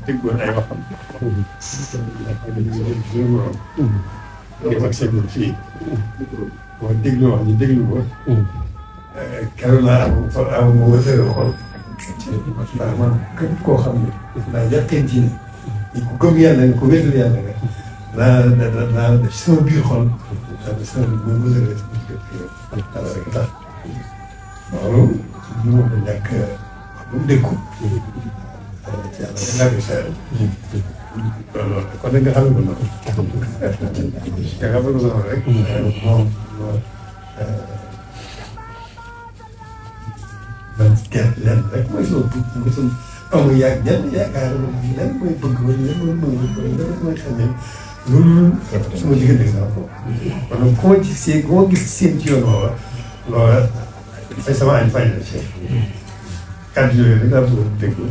déggoon ay waxam. ak seen fii. boo déglu wax ñu déglu ko. keroog laa am mu wësale xol. ndax man képp koo xam ne. daa yàqeen ci ne. ku gëm yàlla nga ku wéetal yàlla nga. daa def sama biir xol. daa def sama biir wësale yàlla rek tax. loolu moo ko ñàkk ba mu déggu. yàlla dinaa ko seeral. loolu kon nag nga xam ne ko noonu. nga xam ne ko noonu rek. moom man kenn lenn rek mooy soo mosul amul ñenn yaakaar lenn mooy bëgg wala lenn mooy xam ne loolu suma diggante sama bopp. kon nag ku ma gis seen ci yoon woowa loola fay sama añ fay la ci. kàddu yooyu rek laa bëgg a déglu.